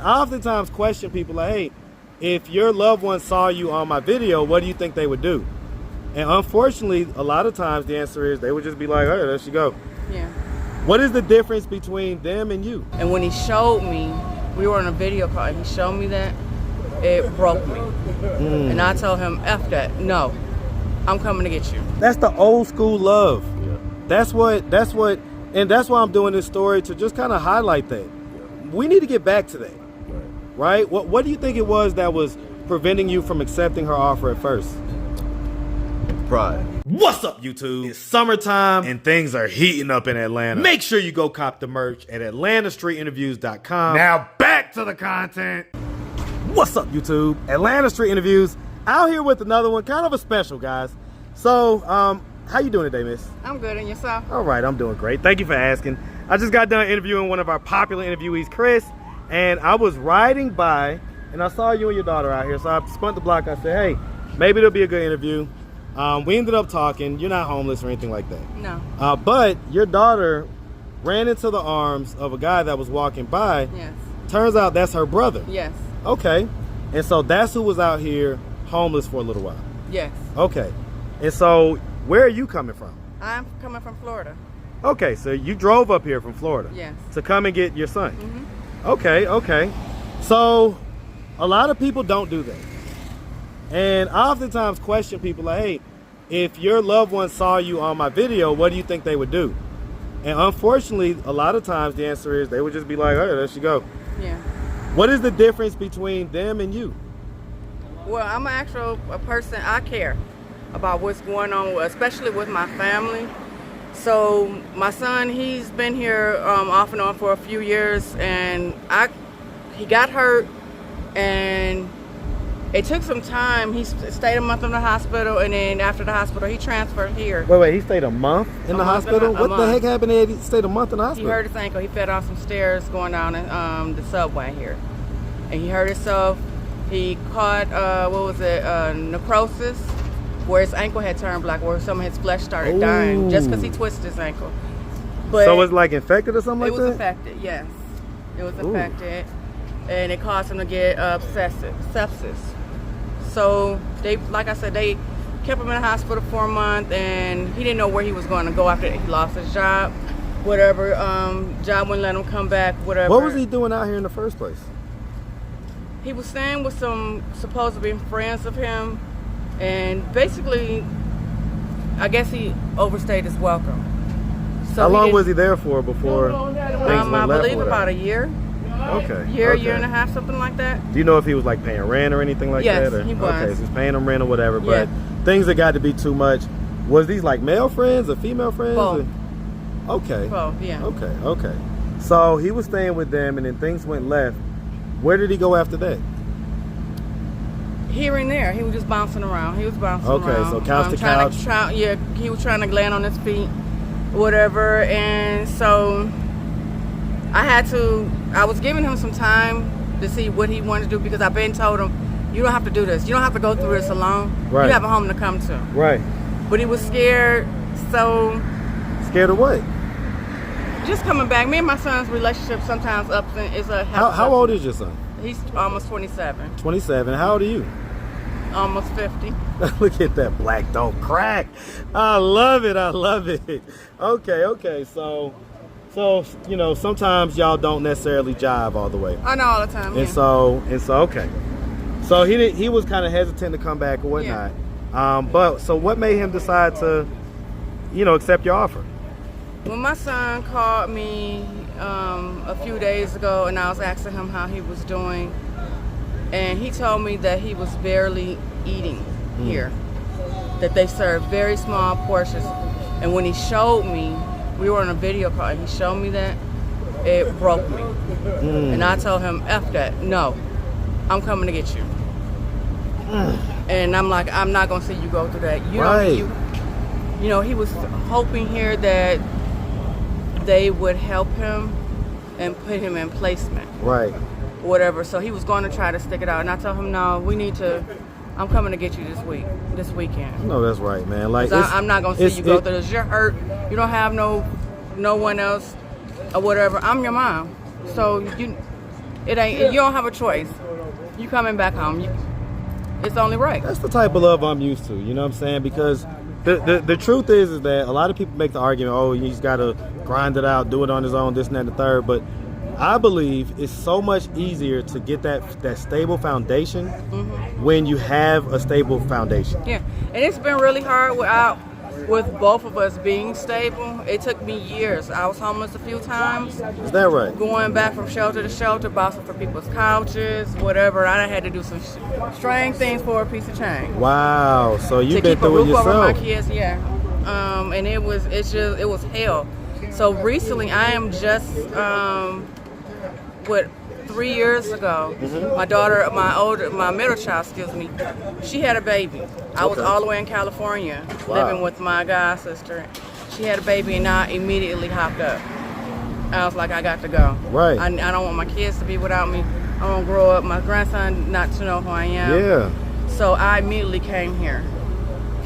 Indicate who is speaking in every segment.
Speaker 1: I oftentimes question people like, hey, if your loved one saw you on my video, what do you think they would do? And unfortunately, a lot of times the answer is they would just be like, hey, there she go.
Speaker 2: Yeah.
Speaker 1: What is the difference between them and you?
Speaker 2: And when he showed me, we were on a video call, and he showed me that, it broke me. And I told him, F that, no, I'm coming to get you.
Speaker 1: That's the old school love. Yeah. That's why I'm doing this story, to just kind of highlight that. Yeah. We need to get back to that, right? What do you think it was that was preventing you from accepting her offer at first?
Speaker 3: Pride.
Speaker 1: What's up, YouTube? It's summertime and things are heating up in Atlanta. Make sure you go cop the merch at AtlantaStreetInterviews.com. Now back to the content. What's up, YouTube? Atlanta Street Interviews out here with another one, kind of a special, guys. So, how you doing today, miss?
Speaker 2: I'm good, and yourself?
Speaker 1: All right, I'm doing great. Thank you for asking. I just got done interviewing one of our popular interviewees, Chris, and I was riding by and I saw you and your daughter out here, so I spun the block. I said, hey, maybe it'll be a good interview. We ended up talking. You're not homeless or anything like that.
Speaker 2: No.
Speaker 1: But your daughter ran into the arms of a guy that was walking by.
Speaker 2: Yes.
Speaker 1: Turns out that's her brother.
Speaker 2: Yes.
Speaker 1: Okay. And so that's who was out here homeless for a little while.
Speaker 2: Yes.
Speaker 1: Okay. And so where are you coming from?
Speaker 2: I'm coming from Florida.
Speaker 1: Okay, so you drove up here from Florida.
Speaker 2: Yes.
Speaker 1: To come and get your son.
Speaker 2: Mm-hmm.
Speaker 1: Okay. So a lot of people don't do that. And I oftentimes question people like, hey, if your loved one saw you on my video, what do you think they would do? And unfortunately, a lot of times the answer is they would just be like, hey, there she go.
Speaker 2: Yeah.
Speaker 1: What is the difference between them and you?
Speaker 2: Well, I'm a person, I care about what's going on, especially with my family. So my son, he's been here off and on for a few years, and he got hurt, and it took some time. He stayed a month in the hospital, and then after the hospital, he transferred here.
Speaker 1: Wait, he stayed a month in the hospital? What the heck happened that he stayed a month in the hospital?
Speaker 2: He hurt his ankle. He fell down some stairs going down the subway here. And he hurt himself. He caught, necrosis, where his ankle had turned black, where some of his flesh started dying, just because he twisted his ankle. But
Speaker 1: so it was like infected or something like that?
Speaker 2: It was infected, yes. It was infected. And it caused him to get sepsis. So they, like I said, they kept him in the hospital for a month, and he didn't know where he was going to go after he lost his job. Whatever, job wouldn't let him come back, whatever.
Speaker 1: What was he doing out here in the first place?
Speaker 2: He was staying with some supposed to be friends of him, and basically, I guess he overstayed his welcome. So
Speaker 1: how long was he there for before things went
Speaker 2: I
Speaker 1: left?
Speaker 2: believe about a year.
Speaker 1: Okay.
Speaker 2: Year and a half, something like that.
Speaker 1: Do you know if he was like paying rent or anything like that?
Speaker 2: Yes, he was.
Speaker 1: Okay, so he's paying them rent or whatever, but things that got to be too much. Was these like male friends or female friends?
Speaker 2: Both.
Speaker 1: Okay.
Speaker 2: Both, yeah.
Speaker 1: Okay. So he was staying with them, and then things went left. Where did he go after that?
Speaker 2: Here and there. He was just bouncing around. around.
Speaker 1: Okay, so couch to couch.
Speaker 2: He was trying to land on his feet, whatever. And so I was giving him some time to see what he wanted to do, because I've been told him, you don't have to do this. You don't have to go through this alone.
Speaker 1: Right.
Speaker 2: You have a home to come to.
Speaker 1: Right.
Speaker 2: But he was scared, so...
Speaker 1: Scared of what?
Speaker 2: Just coming back. Me and my son's relationship sometimes is a...
Speaker 1: How old is your son?
Speaker 2: He's almost 27.
Speaker 1: 27. How old are you?
Speaker 2: Almost 50.
Speaker 1: Look at that black don't crack. I love it. Okay. So you know, sometimes y'all don't necessarily jive all the way.
Speaker 2: I know, all the time.
Speaker 1: And so okay. So he was kind of hesitant to come back or whatnot.
Speaker 2: Yeah.
Speaker 1: But so what made him decide to, accept your offer?
Speaker 2: When my son called me a few days ago, and I was asking him how he was doing, and he told me that he was barely eating here, that they serve very small portions. And when he showed me, we were on a video call, and he showed me that, it broke me. And I told him, F that, no, I'm coming to get you. And I'm like, I'm not gonna see you go through that. He was hoping here that they would help him and put him in placement.
Speaker 1: Right.
Speaker 2: Whatever. So he was going to try to stick it out, and I told him, no, I'm coming to get you this weekend.
Speaker 1: No, that's right, man. Like,
Speaker 2: I'm not gonna see you go through this. You're hurt. You don't have no one else or whatever. I'm your mom, so It ain't. You don't have a choice. You coming back home. It's only right.
Speaker 1: That's the type of love I'm used to. You know what I'm saying? Because the truth is that a lot of people make the argument, oh, he's got to grind it out, do it on his own, this and that and the third. But I believe it's so much easier to get that stable foundation when you have a stable foundation.
Speaker 2: Yeah, and it's been really hard with both of us being stable. It took me years. I was homeless a few times.
Speaker 1: Is that right?
Speaker 2: Going back from shelter to shelter, bouncing for people's couches, whatever. I had to do some strange things for a piece of change.
Speaker 1: Wow. So you've been through it yourself.
Speaker 2: To keep a roof over my kids, yeah. And it was hell. So recently, I am just 3 years ago, my daughter, my middle child, she had a baby. I was all the way in California living with my god sister. She had a baby and I immediately hopped up. I was like, I got to go.
Speaker 1: Right.
Speaker 2: I don't want my kids to be without me. I want to grow up, my grandson not to know who I am.
Speaker 1: Yeah.
Speaker 2: So I immediately came here.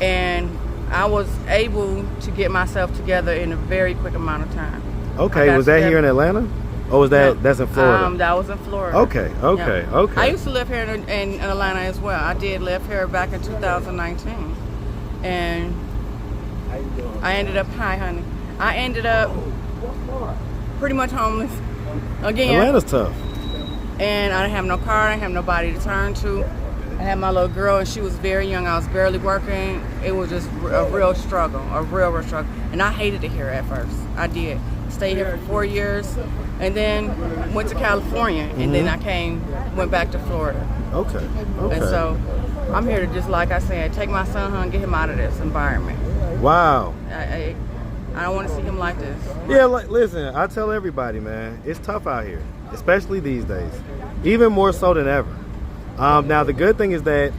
Speaker 2: And I was able to get myself together in a very quick amount of time.
Speaker 1: Okay, was that here in Atlanta? Or was that's in Florida?
Speaker 2: That was in Florida.
Speaker 1: Okay.
Speaker 2: Yeah. I used to live here in Atlanta as well. I did live here back in 2019. And I ended up, hi honey, I ended up pretty much homeless again.
Speaker 1: Atlanta's tough.
Speaker 2: And I didn't have no car, I didn't have nobody to turn to. I had my little girl and she was very young. I was barely working. It was just a real struggle, a real struggle. And I hated it here at first. I did. Stayed here for 4 years and then went to California and then I went back to Florida.
Speaker 1: Okay.
Speaker 2: And so I'm here to just, like I said, take my son home, get him out of this environment.
Speaker 1: Wow.
Speaker 2: I don't want to see him like this.
Speaker 1: Yeah, listen, I tell everybody, man, it's tough out here, especially these days, even more so than ever. Now, the good thing is that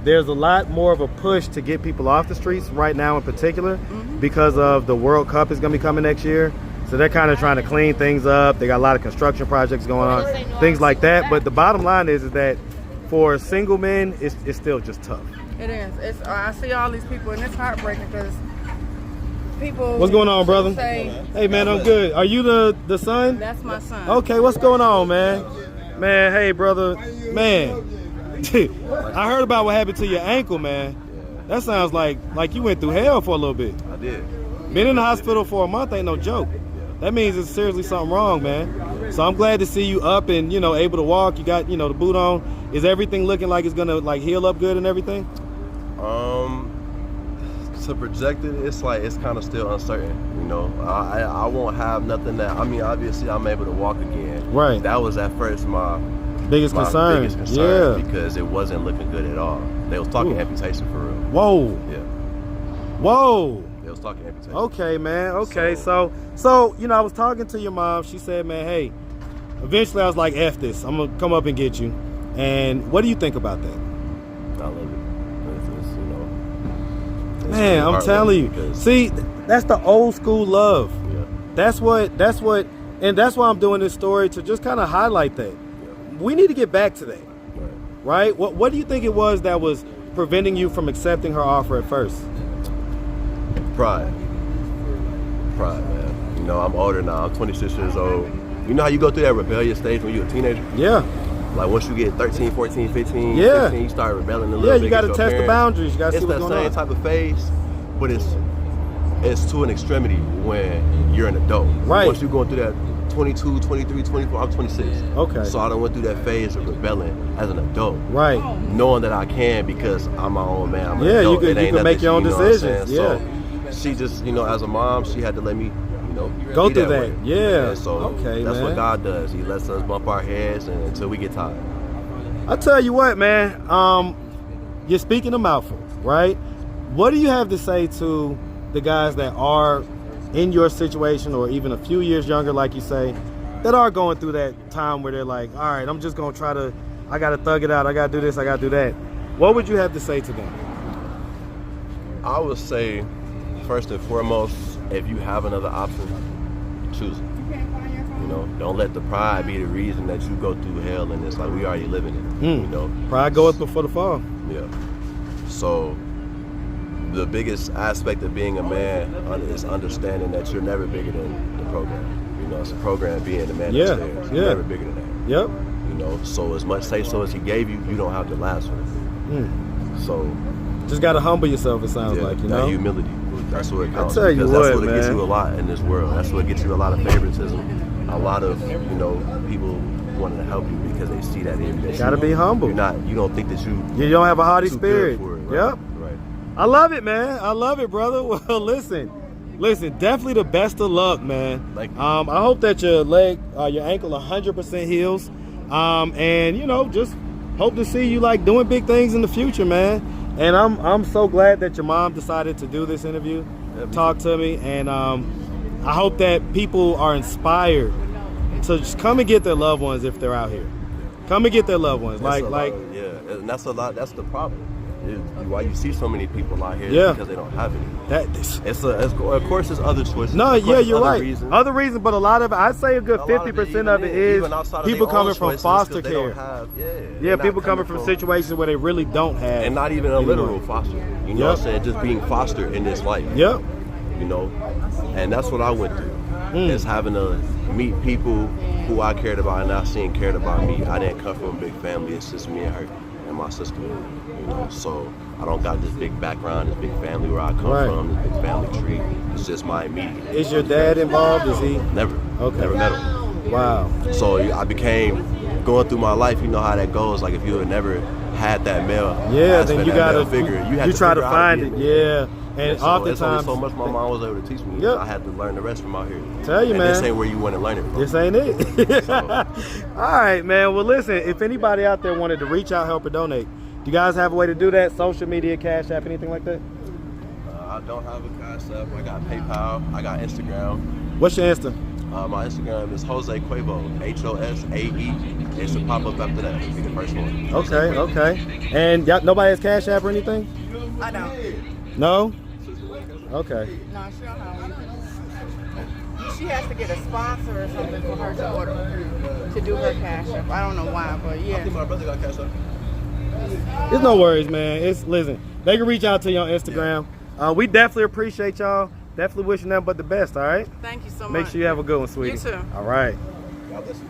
Speaker 1: there's a lot more of a push to get people off the streets right now in particular because of the World Cup is going to be coming next year. So they're kind of trying to clean things up. They got a lot of construction projects going on, things like that. But the bottom line is that for single men, it's still just tough.
Speaker 2: It is. I see all these people, and it's heartbreaking because people...
Speaker 1: What's going on, brother?
Speaker 2: Say,
Speaker 1: hey, man, I'm good. Are you the son?
Speaker 2: That's my son.
Speaker 1: Okay, what's going on, man? Man, hey, brother. Man, I heard about what happened to your ankle, man. That sounds like you went through hell for a little bit.
Speaker 3: I did.
Speaker 1: Been in the hospital for a month ain't no joke. That means it's seriously something wrong, man. So I'm glad to see you up and, able to walk. You got, the boot on. Is everything looking like it's gonna heal up good and everything?
Speaker 3: To project it, it's kind of still uncertain. I won't have nothing that. I mean, obviously I'm able to walk again.
Speaker 1: Right.
Speaker 3: That was at first my
Speaker 1: biggest concern. Yeah.
Speaker 3: Because it wasn't looking good at all. They was talking amputation for real.
Speaker 1: Whoa.
Speaker 3: Yeah.
Speaker 1: Whoa.
Speaker 3: They was talking amputation.
Speaker 1: Okay, man. Okay, so I was talking to your mom. She said, man, hey, eventually I was like, F this. I'm gonna come up and get you. And what do you think about that?
Speaker 3: I love it.
Speaker 1: Man, I'm telling you. See, that's the old school love.
Speaker 3: Yeah.
Speaker 1: That's what, and that's why I'm doing this story to just kind of highlight that. Yeah. We need to get back to that, right? What do you think it was that was preventing you from accepting her offer at first?
Speaker 3: Pride, man. I'm older now. I'm 26 years old. You know how you go through that rebellious stage when you're a teenager?
Speaker 1: Yeah.
Speaker 3: Like once you get 13, 14, 15,
Speaker 1: yeah.
Speaker 3: 15, you start rebelling a little bit.
Speaker 1: Yeah, you got to test the boundaries. You got to see what's going on.
Speaker 3: It's that same type of phase, but it's to an extremity when you're an adult.
Speaker 1: Right.
Speaker 3: Once you're going through that 22, 23, 24, I'm 26.
Speaker 1: Okay.
Speaker 3: So I done went through that phase of rebelling as an adult.
Speaker 1: Right.
Speaker 3: Knowing that I can because I'm my own man. I'm an
Speaker 1: adult.
Speaker 3: You
Speaker 1: can make your own decisions. Yeah.
Speaker 3: So she just, as a mom, she had to let me
Speaker 1: go through that. Yeah.
Speaker 3: And so that's what God does. He lets us bump our heads until we get tired.
Speaker 1: I tell you what, man, you're speaking a mouthful, right? What do you have to say to the guys that are in your situation or even a few years younger, like you say, that are going through that time where they're like, all right, I'm just going to I got to thug it out. I got to do this. I got to do that. What would you have to say to them?
Speaker 3: I would say, first and foremost, if you have another option, choose it. Don't let the pride be the reason that you go through hell, and it's like we already living it.
Speaker 1: Pride goeth before the fall.
Speaker 3: Yeah. So the biggest aspect of being a man is understanding that you're never bigger than the program. It's a program being the man upstairs. You're never bigger than that.
Speaker 1: Yep.
Speaker 3: know. So as much say so as he gave you, you don't have to last for it. So
Speaker 1: just gotta humble yourself. It sounds like, you know,
Speaker 3: humility. That's what it counts.
Speaker 1: I tell you
Speaker 3: because that's
Speaker 1: what,
Speaker 3: what
Speaker 1: man.
Speaker 3: gets you a lot in this world. That's what gets you a lot of favoritism. A lot of, you know, people wanting to help you because they see that in you.
Speaker 1: Gotta be humble.
Speaker 3: You don't think that
Speaker 1: you don't have a haughty spirit.
Speaker 3: For it, right?
Speaker 1: Yep.
Speaker 3: Right.
Speaker 1: I love it, man. I love it, brother. Well, listen, definitely the best of luck, man.
Speaker 3: Thank you.
Speaker 1: I hope that your leg, your ankle 100% heals. And, you know, just hope to see you like doing big things in the future, man. And I'm so glad that your mom decided to do this interview, talk to me. And I hope that people are inspired to just come and get their loved ones if they're out here. Come and get their loved ones.
Speaker 3: Yeah, and that's a lot. That's the problem. Why you see so many people out here is because they don't have any. Of course, there's other choices.
Speaker 1: No, yeah, you're right.
Speaker 3: Reasons.
Speaker 1: Other reasons, but a lot of it, I'd say a good 50% of it is people coming from foster care. People coming from situations where they really don't have.
Speaker 3: And not even a literal foster. You know what I'm saying? Just being fostered in this life.
Speaker 1: Yep.
Speaker 3: You know, and that's what I went through. Is having to meet people who I cared about and not seeing cared about me. I didn't come from a big family. It's just me and her and my sister. You know, so I don't got this big background, this big family where I come from, this big family tree. It's just my immediate.
Speaker 1: Is your dad involved? Is he?
Speaker 3: Never. Okay. Never met him.
Speaker 1: Wow.
Speaker 3: So I became going through my life. You know how that goes. Like if you had never had that male,
Speaker 1: then you gotta
Speaker 3: figure.
Speaker 1: You try to find it. Yeah. And
Speaker 3: so
Speaker 1: oftentimes,
Speaker 3: so much my mom was able to teach me. I had to learn the rest from out here.
Speaker 1: Tell you, man.
Speaker 3: This ain't where you want to learn it from.
Speaker 1: This ain't it. All right, man. Well, listen, if anybody out there wanted to reach out, help, or donate, do you guys have a way to do that? Social media, Cash App, anything like that?
Speaker 3: I don't have a Cash App. I got PayPal. I got Instagram.
Speaker 1: What's your Insta?
Speaker 3: My Instagram is Jose Quavo, HOSAE. It should pop up after that. It'll be the first one.
Speaker 1: Okay. And nobody has Cash App or anything?
Speaker 2: I don't.
Speaker 1: No? Okay.
Speaker 2: No, she don't have one. She has to get a sponsor or something for her to order, to do her Cash App. I don't know why, but yeah.
Speaker 3: I think my brother got Cash App.
Speaker 1: It's no worries, man. Listen, they can reach out to you on Instagram. We definitely appreciate y'all. Definitely wishing them but the best, all right?
Speaker 2: Thank you so much.
Speaker 1: Make sure you have a good one, sweetie.
Speaker 2: You too.
Speaker 1: All right.
Speaker 3: God bless you.